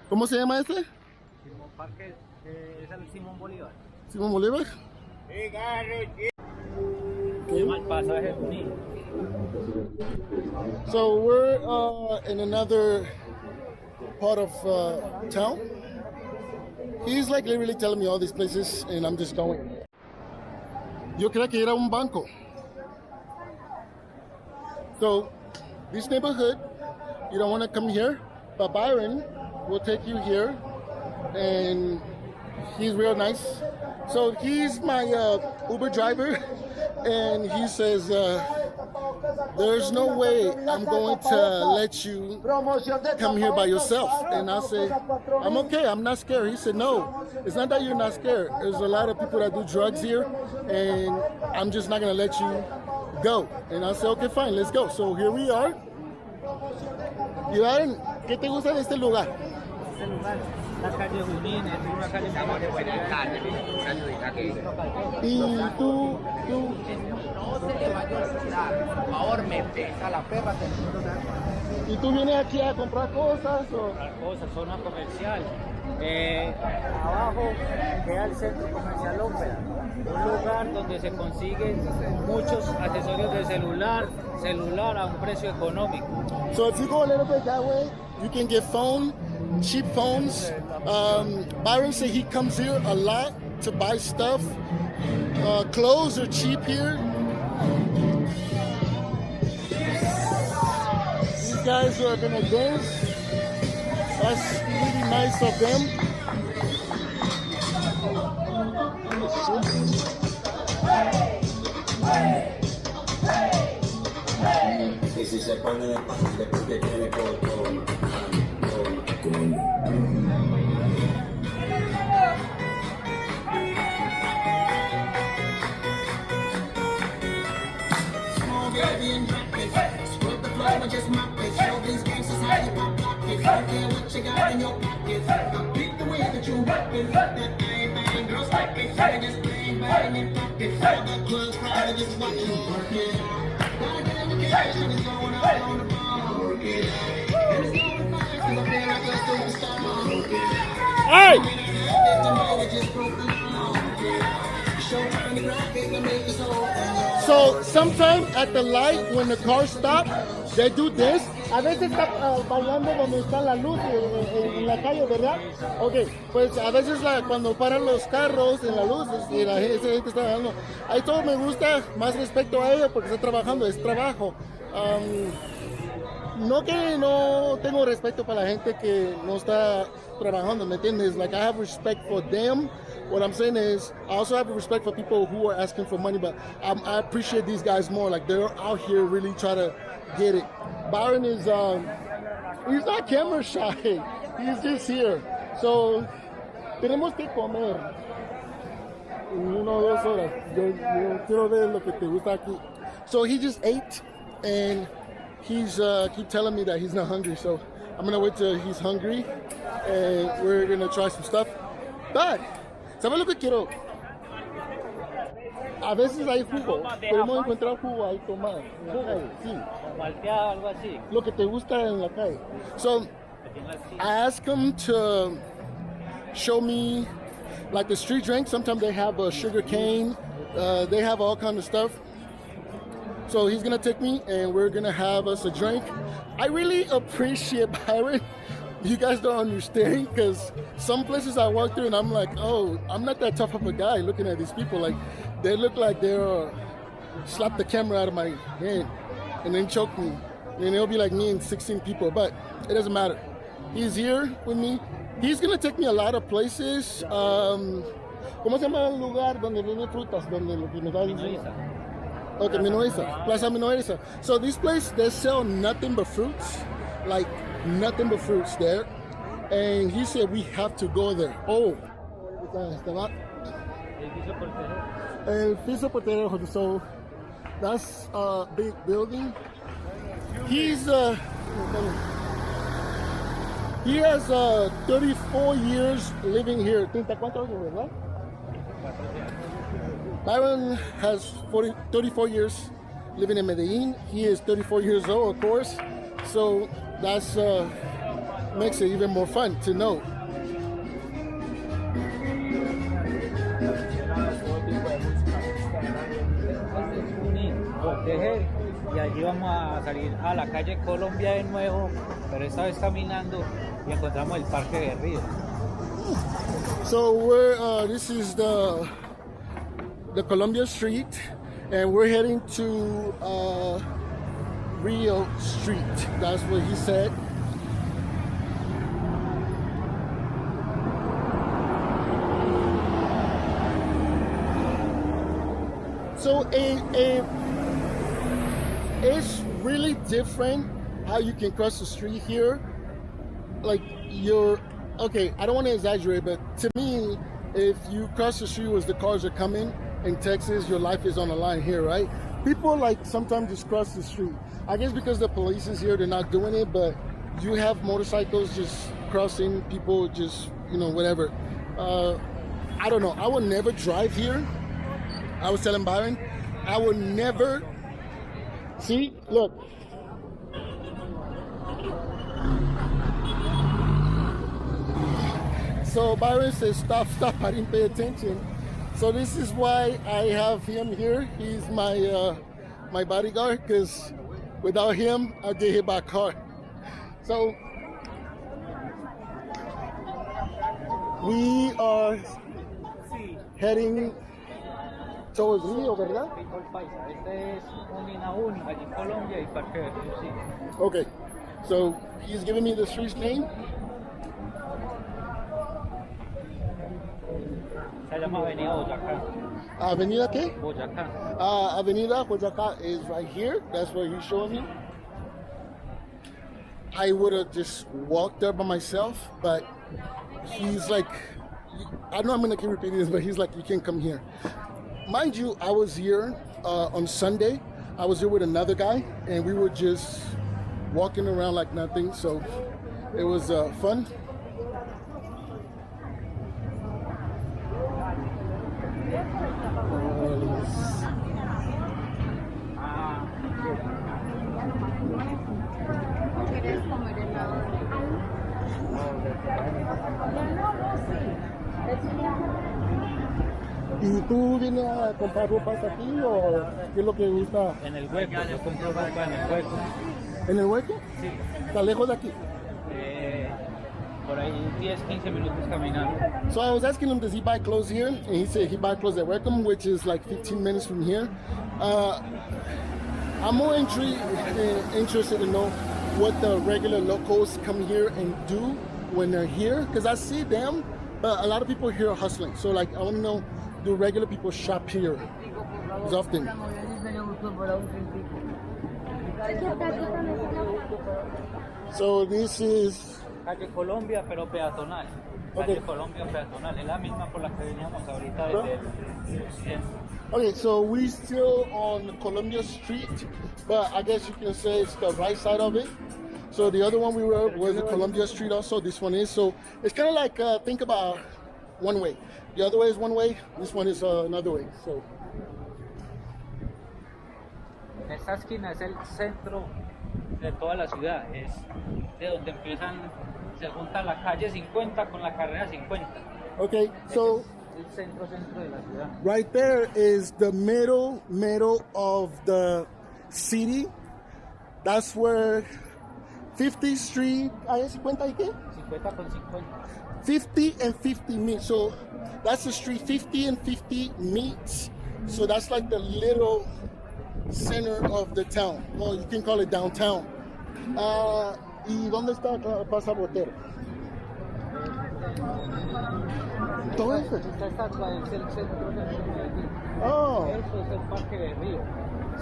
¿Cómo se llama este? Parque es el Simón Bolívar. Simón Bolívar. Se llama el pasaje Junín. So we're in another part of town. He's like literally telling me all these places, and I'm just going. Yo creía que era un banco. So this neighborhood, you don't want to come here, but Byron will take you here, and he's real nice. So he's my Uber driver, and he says, there's no way I'm going to let you come here by yourself. And I say, I'm okay, I'm not scared. He said, no, it's not that you're not scared. There's a lot of people that do drugs here, and I'm just not going to let you go. And I said, okay, fine, let's go. So here we are. Y Byron, ¿qué te gusta de este lugar? Este lugar, la calle Junín, es una calle muy bonita. Y tú, ¿y tú vienes aquí a comprar cosas o? Cosas, zona comercial. Abajo queda el centro comercial Ópera, un lugar donde se consiguen muchos accesorios de celular a un precio económico. So if you go a little bit that way, you can get cheap phones. Byron said he comes here a lot to buy stuff. Clothes are cheap here. These guys are gonna dance. That's really nice of them. Y si se pone de paso porque tiene con just my face. Show these gangsters how you pop pockets. Don't care what you got in your pockets. I beat the way that you rock it. That thing bang, girls like it. I just bang bang in pockets. All the clubs crowded just watching work it out. Gotta get in the cash and it's going out on the ball. Work it out. And it's going fast 'cause I feel like a superstar. Work it out. Hey! So sometimes at the light when the cars stop, they do this. A veces está bailando donde está la luz en la calle, ¿verdad? Ok, pues a veces cuando paran los carros en la luz y esa gente está bailando. Ahí todo me gusta, más respecto a ello porque está trabajando, es trabajo. No que no tengo respeto para la gente que no está trabajando, ¿me entiendes? Like I have respect for them. What I'm saying is, I also have respect for people who are asking for money, but I appreciate these guys more. Like they're out here really trying to get it. Byron is, he's not camera shy. He's just here. So, tenemos que comer en 1 o 2 horas. Yo quiero ver lo que te gusta aquí. So he just ate, and he's keep telling me that he's not hungry. So I'm gonna wait till he's hungry, and we're gonna try some stuff. But ¿sabes lo que quiero? A veces hay jugo. Podemos encontrar jugo ahí tomar en la calle. Sí. Malteado, algo así. Lo que te gusta en la calle. So I asked him to show me like the street drinks. Sometimes they have a sugar cane. They have all kind of stuff. So he's gonna take me and we're gonna have us a drink. I really appreciate Byron. You guys don't understand because some places I walk through and I'm like, oh, I'm not that tough of a guy looking at these people. Like, they look like they're slap the camera out of my hand and then choke me. And it'll be like me and 16 people, but it doesn't matter. He's here with me. He's gonna take me a lot of places. ¿Cómo se llama el lugar donde venden frutas? Donde lo que me da Okay, Minoesa, Plaza Minoesa. So this place, they sell nothing but fruits. Like, nothing but fruits there, and he said we have to go there. Oh, El piso portero. So that's a big building. He has 34 years living here. ¿Verdad? Byron has 34 years living in Medellin. He is 34 years old, of course. So that's makes it even more fun to know. Y allí vamos a salir a la calle Colombia de nuevo, pero esta vez caminando y encontramos el Parque de Río. So we're this is the Columbia Street, and we're heading to Rio Street. That's what he said. So it's really different how you can cross the street here. Like okay, I don't want to exaggerate, but to me, if you cross the street as the cars are coming in Texas, your life is on the line here, right? People like sometimes just cross the street. I guess because the police is here, they're not doing it, but you have motorcycles just crossing, people just, whatever. I don't know. I would never drive here. I was telling Byron, I would never. See, look. So Byron says, stop, I didn't pay attention. So this is why I have him here. He's my bodyguard, because without him, I'll get hit by a car. So we are heading towards Rio, ¿verdad? Este es una única allí en Colombia y Parque de Río, sí. Okay, so he's giving me the street's name. Se llama Avenida Boyacá. Avenida qué? Boyacá. Avenida Boyacá is right here. That's what he's showing me. I would have just walked there by myself, but he's like, I know I'm going to keep repeating this, but he's like, you can't come here. Mind you, I was here on Sunday. I was here with another guy, and we were just walking around like nothing, so it was fun. ¿Y tú vienes a comprar ropas aquí o qué es lo que gusta? En el hueco, yo compro ropa en el hueco. ¿En el hueco? Sí. ¿Está lejos de aquí? Por ahí 10-15 minutos caminando. So I was asking him, does he buy clothes here? And he said he buys clothes at Weckham, which is like 15 minutes from here. I'm more interested to know what the regular locals come here and do when they're here, because I see them, but a lot of people here are hustling. So like, I want to know, do regular people shop here as often? So this is Calle Colombia, pero peatonal. Calle Colombia peatonal, es la misma por la que veníamos ahorita desde el occidente. Okay, so we still on Columbia Street, but I guess you can say it's the right side of it. So the other one we were was the Columbia Street also, this one is. So it's kind of like, think about one way. The other way is one way, this one is another way. So. Esta esquina es el centro de toda la ciudad, es de donde se junta la calle 50 con la carrera 50. Okay, so el centro de la ciudad. Right there is the middle of the city. That's where 50th Street, ¿hay 50 y qué? 50 con 50. 50 and 50 meet. So that's the street 50 and 50 meets. So that's like the little center of the town. Well, you can call it downtown. ¿Y dónde está Plaza Botero? Todo eso. Esta estatua es el centro de Medellin. Oh. Eso es el Parque de Río.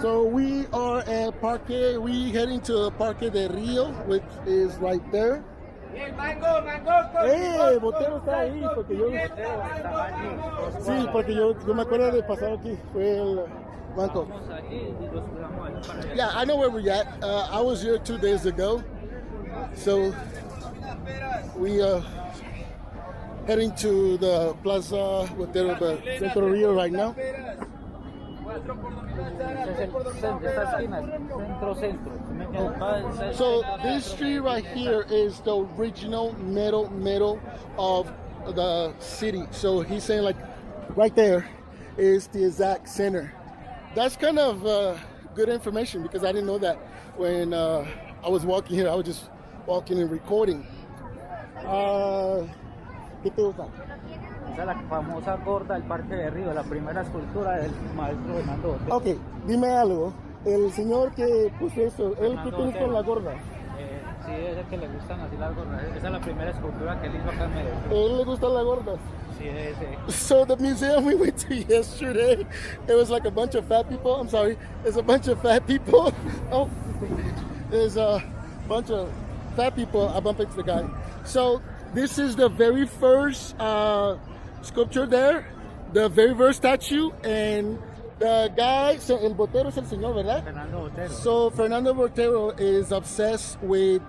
So we are at Parque. We heading to Parque de Río, which is right there. Botero está ahí porque yo. Sí, porque yo me acuerdo de pasar aquí. Fue el banco. Yeah, I know where we're at. I was here 2 days ago, so we heading to the Plaza Botero, the Centro Rio right now. Esta esquina es centro. So this street right here is the original middle of the city. So he's saying like right there is the exact center. That's kind of good information because I didn't know that when I was walking here. I was just walking and recording. ¿Qué te gusta? Esa es la famosa gorda del Parque de Río, la primera escultura del maestro Fernando Botero. Ok, dime algo. El señor que puso eso, ¿él qué tiene con la gorda? Sí, es el que le gustan así las gordas. Esa es la primera escultura que él hizo acá en Medellín. ¿Él le gustan las gordas? Sí, ese. So the museum we went to yesterday, it was like a bunch of fat people. I'm sorry, it's a bunch of fat people. Oh, there's a bunch of fat people. I bumped into the guy. So this is the very first sculpture there, the very first statue, and the guy, so el Botero es el señor, ¿verdad? Fernando Botero. So Fernando Botero is obsessed with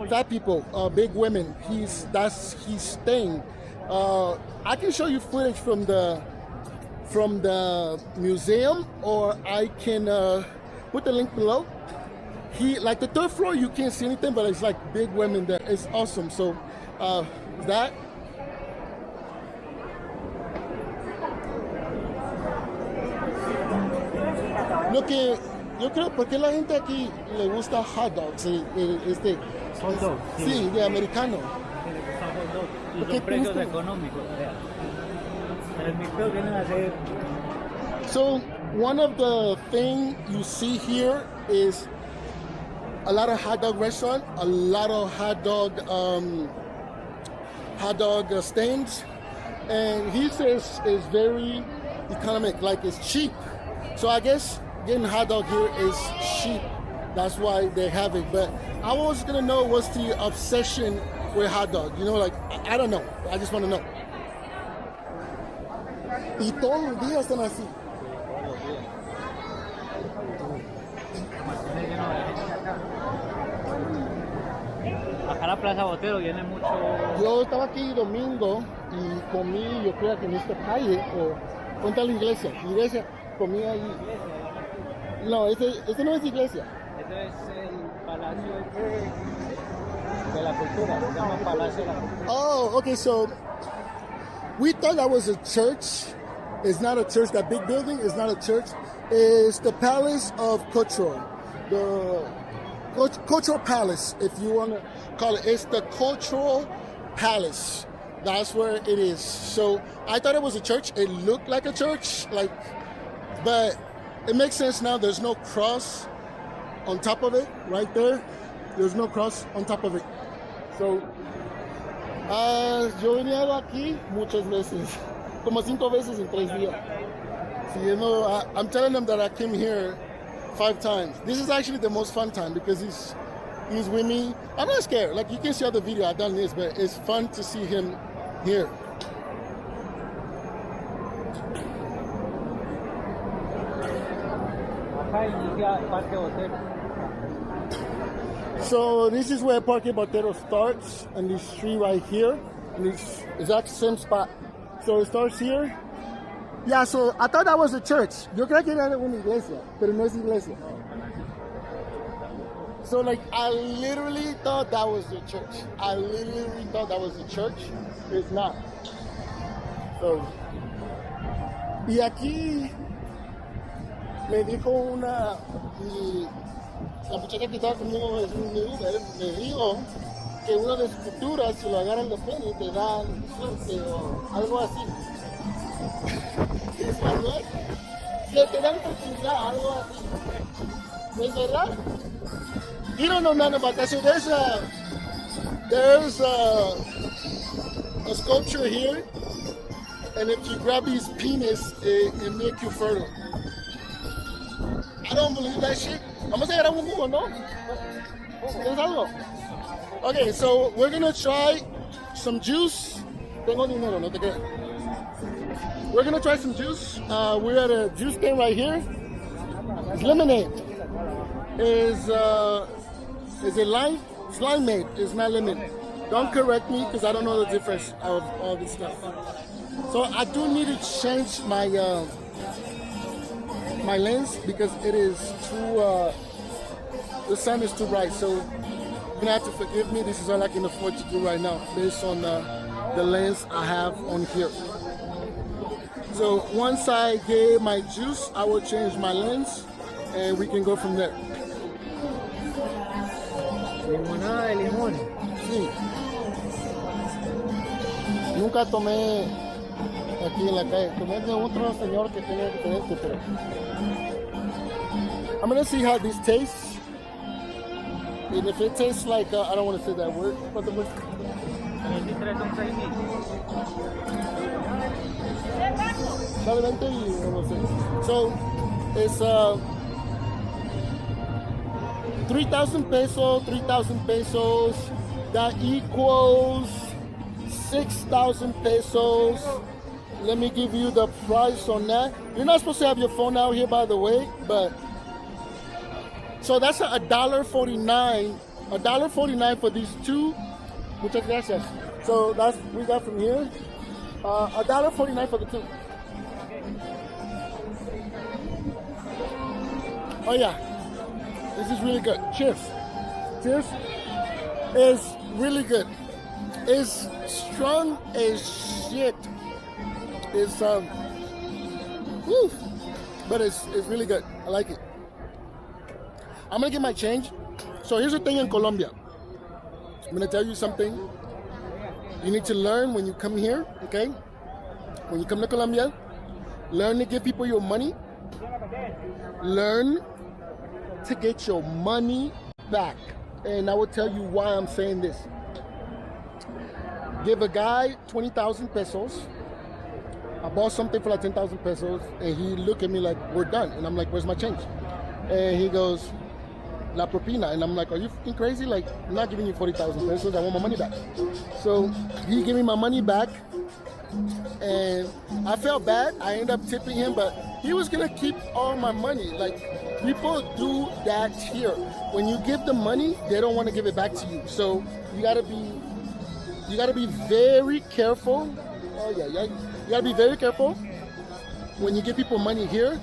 fat people, big women. That's his thing. I can show you footage from the museum, or I can put the link below. Like the third floor, you can't see anything, but it's like big women there. It's awesome. So that. Lo que yo creo, ¿por qué la gente aquí le gusta hot dogs? Hot dogs, sí, de americano. Sí, le gusta hot dogs. Y ¿Qué son precios piensas? económicos. O sea, en el micro vienen a ser. So one of the things you see here is a lot of hot dog restaurant, a lot of hot dog stands, and he says it's very economic, like it's cheap. So I guess getting hot dog here is cheap. That's why they have it. But I was gonna know what's the obsession with hot dog. You know, like I don't know. I just want to know. Y todos los días están así. Acá a la Plaza Botero viene mucho. Yo estaba aquí domingo y comí, yo creo que en esta calle, o contra la iglesia. Comí ahí. No, este no es iglesia. Ese es el Palacio de la Cultura, se llama Palacio de la Cultura. Oh, okay, so we thought that was a church. It's not a church. That big building is not a church. It's the Palace of Culture. The Cultural Palace, if you want to call it. It's the Cultural Palace. That's where it is. So I thought it was a church. It looked like a church, but it makes sense now. There's no cross on top of it, right there. There's no cross on top of it. So, yo he venido aquí muchas veces, como 5 veces en 3 días. So, you know, I'm telling them that I came here 5 times. This is actually the most fun time because he's with me. I'm not scared. Like you can see other video I've done this, but it's fun to see him here. Acá inicia el Parque Botero. So this is where Parque Botero starts, and this street right here, and it's exact same spot. So it starts here. Yeah, so I thought that was a church. Yo creo que era una iglesia, pero no es iglesia. So like I literally thought that was the church. I literally thought that was the church. It's not. So, y aquí me dijo la muchacha que estaba conmigo me dijo que una de sus esculturas, si lo agarran de frente, te dan suerte o algo así. ¿Es verdad? Que te dan oportunidad, algo así. ¿Es verdad? You don't know nothing about that. So there's a sculpture here, and if you grab his penis, it make you fertile. I don't believe that shit. Vamos a agarrar un jugo, ¿no? ¿Tienes algo? Okay, so we're gonna try some juice. Tengo dinero, no te creas. We're gonna try some juice. We're at a juice stand right here. It's lemonade. Is it lime? It's limeade. It's not lemon. Don't correct me because I don't know the difference of all this stuff. So I do need to change my my lens because it is too the sun is too bright, so you're gonna have to forgive me. This is all I can afford to do right now based on the lens I have on here. So once I get my juice, I will change my lens and we can go from there. Limonada de limón. Sí. Nunca tomé aquí en la calle. Tomé de otro señor que tiene diferente, pero I'm gonna see how this tastes. And if it tastes like, I don't want to say that word, but the word. 23 son 6.000. Sale 20 y no sé. So, it's 3,000 pesos. That equals 6,000 pesos. Let me give you the price on that. You're not supposed to have your phone out here, by the way, but so that's $1.49. $1.49 for these two. Muchas gracias. So that's we got from here. $1.49 for the two. Oh yeah, this is really good. Cheers. Cheers. It's really good. It's strong as shit. It's woo, but it's really good. I like it. I'm gonna get my change. So here's the thing in Colombia. I'm gonna tell you something. You need to learn when you come here, okay? When you come to Colombia, learn to give people your money. Learn to get your money back. And I will tell you why I'm saying this. Give a guy 20,000 pesos. I bought something for like 10,000 pesos, and he looked at me like, we're done. And I'm like, where's my change? And he goes, La propina. And I'm like, are you freaking crazy? Like, I'm not giving you 40,000 pesos. I want my money back. So he gave me my money back, and I felt bad. I ended up tipping him, but he was gonna keep all my money. Like, people do that here. When you give them money, they don't want to give it back to you. So you gotta be very careful. Oh yeah. You gotta be very careful when you give people money here.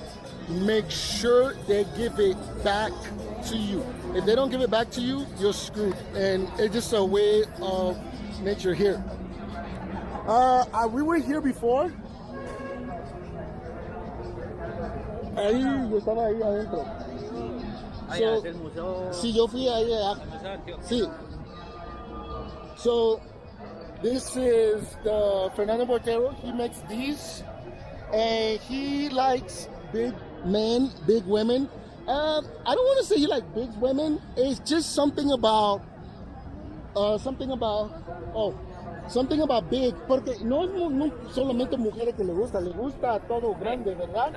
Make sure they give it back to you. If they don't give it back to you, you're screwed. And it's just a way of nature here. We were here before. Ahí, yo estaba ahí adentro. So, el museo. sí, yo fui ahí. Sí. So, this is the Fernando Botero. He makes these, and he likes big men, big women. I don't want to say he likes big women. It's just something about big, porque no es no solamente mujeres que le gusta todo grande, ¿verdad?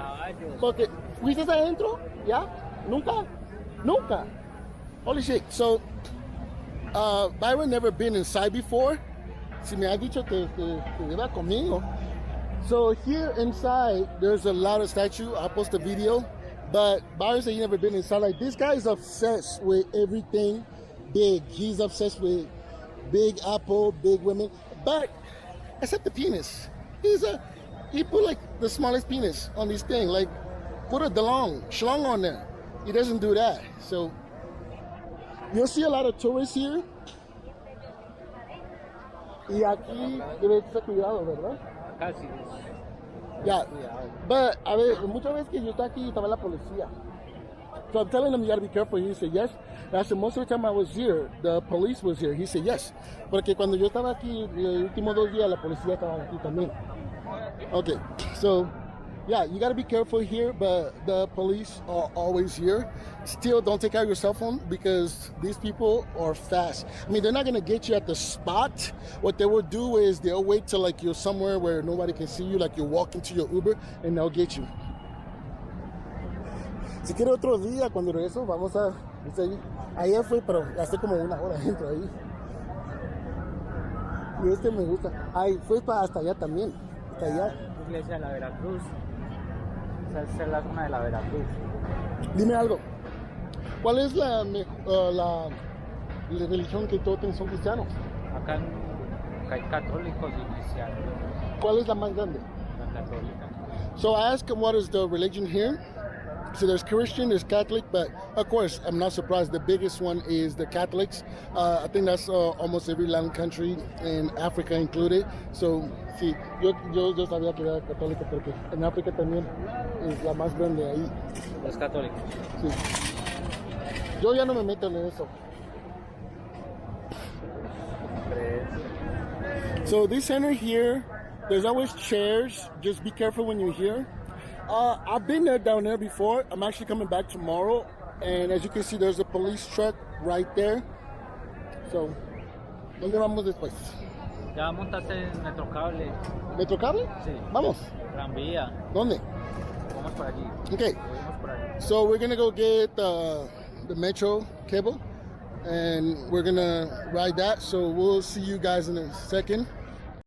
Porque fuiste adentro, ¿ya? Nunca. Holy shit. So, Byron never been inside before. Si me ha dicho que iba conmigo. So here inside, there's a lot of statues. I'll post a video. But Byron said he never been inside. Like, this guy is obsessed with everything big. He's obsessed with Big Apple, big women. But except the penis. He put like the smallest penis on this thing. Like, put a schlong on there. He doesn't do that. So you'll see a lot of tourists here. Y aquí debe ser cuidado, ¿verdad? Casi. Yeah. But, a ver, muchas veces que yo estaba aquí, estaba la policía. So I'm telling him, you gotta be careful. He said, yes. And I said, most of the time I was here, the police was here. He said, yes. Porque cuando yo estaba aquí, los últimos 2 días, la policía estaba aquí también. Okay, so, yeah, you gotta be careful here, but the police are always here. Still, don't take out your cell phone because these people are fast. I mean, they're not gonna get you at the spot. What they will do is they'll wait till like you're somewhere where nobody can see you, like you're walking to your Uber, and they'll get you. Si quiere otro día, cuando regreso, vamos a... Ayer fue, pero gasté como 1 hora dentro ahí. Y este me gusta. Ay, fue hasta allá también. Hasta allá. Iglesia de la Veracruz. Esa es la zona de la Veracruz. Dime algo. ¿Cuál es la religión que todos son cristianos? Acá hay católicos y cristianos. ¿Cuál es la más grande? La católica. So I asked him what is the religion here, So there's Christian, there's Catholic, but of course, I'm not surprised. The biggest one is the Catholics. I think that's almost every Latin country, and Africa included. So, sí, yo sabía que era católica porque en África también es la más grande ahí. Es católico. Sí. Yo ya no me meto en eso. So this center here, there's always chairs. Just be careful when you're here. I've been down there before. I'm actually coming back tomorrow. And as you can see, there's a police truck right there. So, ¿dónde vamos después? Ya montaste en Metrocable. ¿Metrocable? Sí. Vamos. Tranvía. ¿Dónde? Vamos por allí. Okay. Vamos por allí. So we're gonna go get the metro cable, and we're gonna ride that. So we'll see you guys in a second.